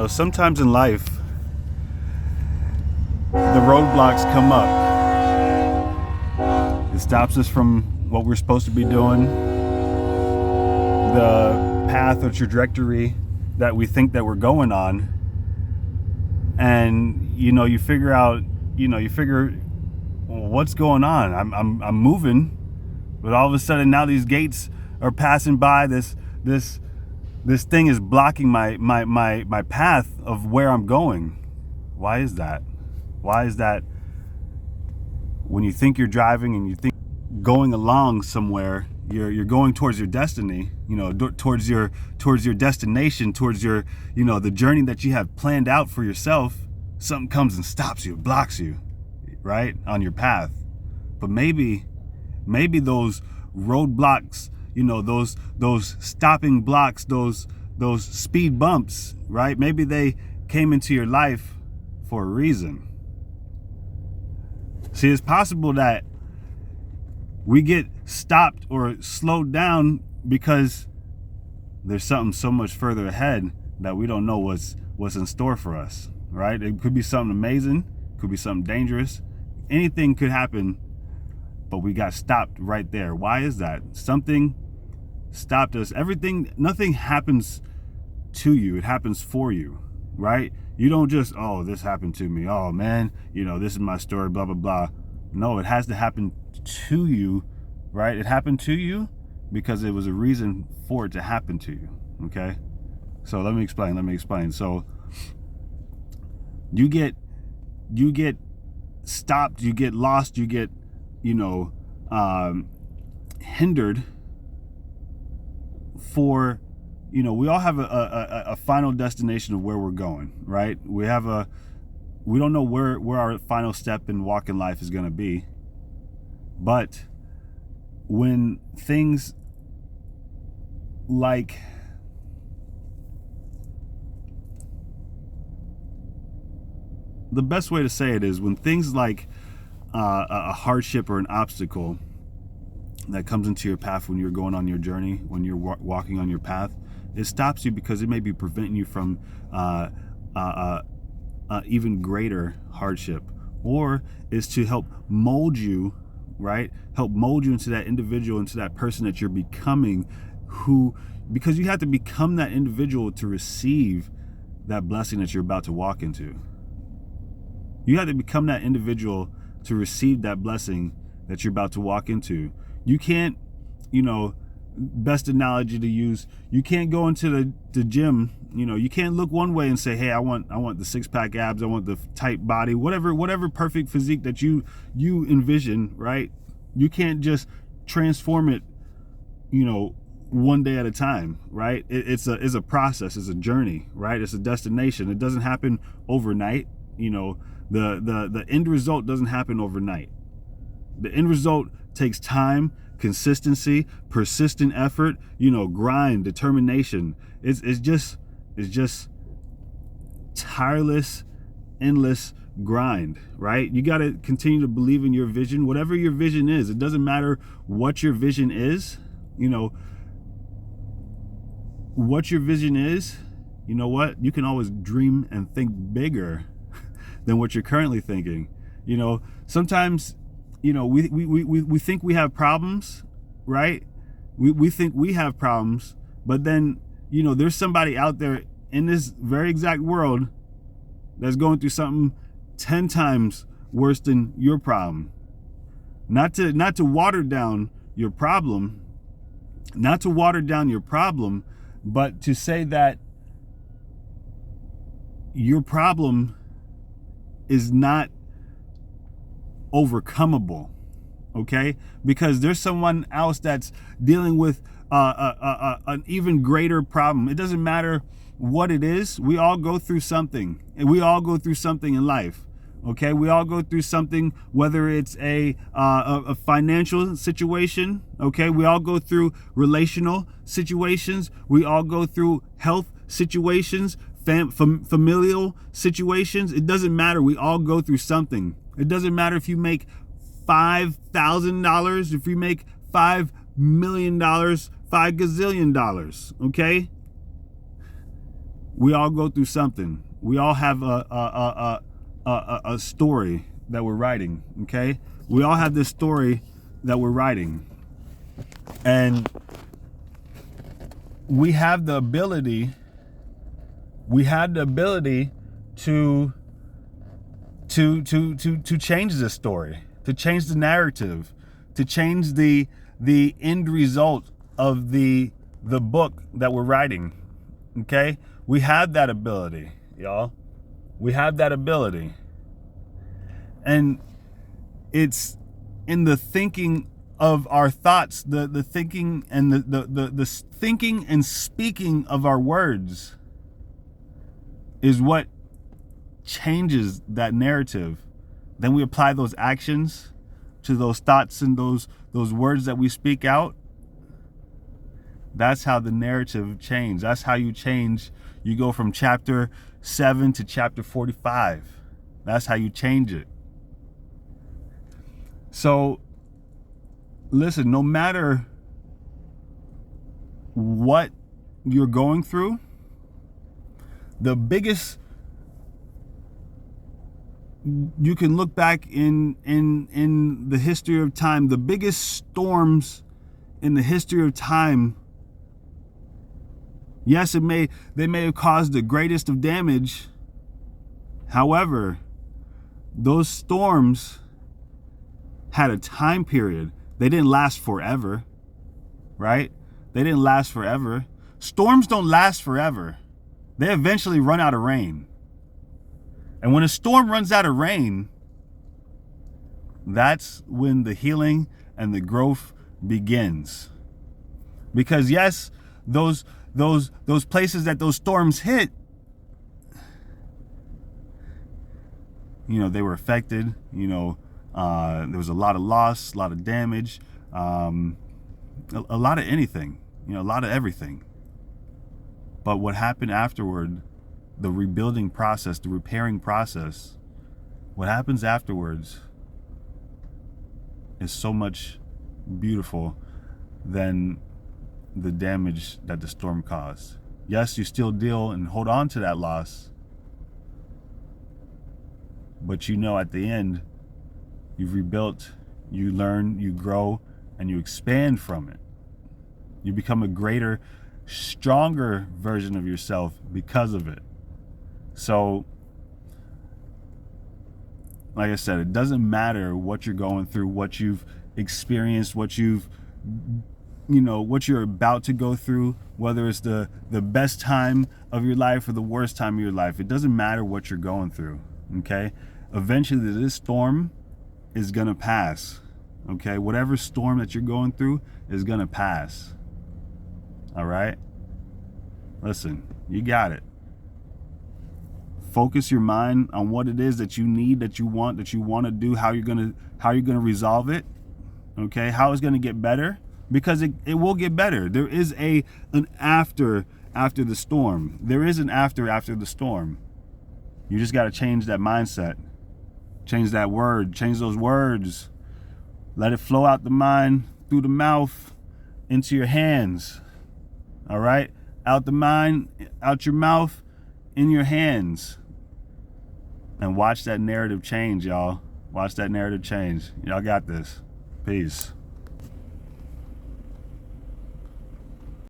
Sometimes in life, the roadblocks come up. It stops us from what we're supposed to be doing, the path or trajectory that we think that we're going on. And, you figure out, well, what's going on? I'm moving, but all of a sudden now these gates are passing by. This thing is blocking my path of where I'm going. Why is that? Why is that when you think you're driving and you think going along somewhere, you're going towards your destiny, towards your destination, towards your, the journey that you have planned out for yourself, something comes and stops you, blocks you, right, on your path. But maybe those roadblocks, those stopping blocks, those speed bumps, right? Maybe they came into your life for a reason. See, it's possible that we get stopped or slowed down because there's something so much further ahead that we don't know what's in store for us, right? It could be something amazing, could be something dangerous. Anything could happen, but we got stopped right there. Why is that? Something stopped us. Nothing happens to you. It happens for you, right? You don't just, oh, this happened to me. Oh man, this is my story, blah, blah, blah. No, it has to happen to you, right? It happened to you because it was a reason for it to happen to you, okay? So let me explain. So you get stopped, you get lost, you get, hindered for, we all have a final destination of where we're going, right? We don't know where our final step in walking life is going to be. But when things like the best way to say it is when things like a hardship or an obstacle that comes into your path when you're going on your journey, when you're walking on your path, it stops you because it may be preventing you from even greater hardship, or is to help mold you, right? Help mold you into that individual, into that person that you're becoming, because you have to become that individual to receive that blessing that you're about to walk into. You have to become that individual to receive that blessing that you're about to walk into. You can't, best analogy to use, you can't go into the gym, you can't look one way and say, hey, I want the 6-pack abs, I want the tight body, whatever perfect physique that you envision, right? You can't just transform it, one day at a time, right? It's a process, it's a journey, right? It's a destination. It doesn't happen overnight. The end result doesn't happen overnight. The end result takes time, consistency, persistent effort, grind, determination. It's just tireless, endless grind, right? You got to continue to believe in your vision, whatever your vision is. It doesn't matter what your vision is, what your vision is. You know what? You can always dream and think bigger than what you're currently thinking. Sometimes, we think we have problems, right? We think we have problems, but then, there's somebody out there in this very exact world that's going through something 10 times worse than your problem. Not to water down your problem, but to say that your problem is not overcomable, okay? Because there's someone else that's dealing with an even greater problem. It doesn't matter what it is. We all go through something, and we all go through something in life, okay? We all go through something, whether it's a financial situation, okay? We all go through relational situations. We all go through health situations, familial situations. It doesn't matter. We all go through something. It doesn't matter if you make $5,000, if you make $5 million, $5 gazillion, okay? We all go through something. We all have a story that we're writing, okay? We all have this story that we're writing. And we have the ability to change the story, to change the narrative, to change the end result of the book that we're writing. Okay? We have that ability, y'all. We have that ability. And it's in the thinking of our thoughts, the thinking and the thinking and speaking of our words is what changes that narrative. Then we apply those actions to those thoughts and those words that we speak out. That's how the narrative changes. That's how you change. You go from chapter 7 to chapter 45. That's how you change it. So, listen, no matter what you're going through, the biggest, you can look back in the history of time, the biggest storms in the history of time, yes, they may have caused the greatest of damage. However, those storms had a time period. They didn't last forever, right? They didn't last forever. Storms don't last forever. They eventually run out of rain. And when a storm runs out of rain, that's when the healing and the growth begins. Because yes, those places that those storms hit, they were affected. There was a lot of loss, a lot of damage, a lot of anything, a lot of everything. But what happened afterward, the rebuilding process, the repairing process, what happens afterwards is so much beautiful than the damage that the storm caused. Yes, you still deal and hold on to that loss, but at the end, you've rebuilt, you learn, you grow, and you expand from it. You become a greater, stronger version of yourself because of it. So, like I said, it doesn't matter what you're going through, what you've experienced, what you're about to go through, whether it's the best time of your life or the worst time of your life. It doesn't matter what you're going through, okay? Eventually, this storm is gonna pass, okay? Whatever storm that you're going through is gonna pass, all right? Listen, you got it. Focus your mind on what it is that you need, that you want to do, how you're gonna resolve it, okay? How it's gonna get better, because it will get better. There is an after the storm. There is an after the storm. You just gotta change that mindset. Change that word, change those words. Let it flow out the mind, through the mouth, into your hands. All right? Out the mind, out your mouth, in your hands. And watch that narrative change, y'all. Watch that narrative change. Y'all got this. Peace.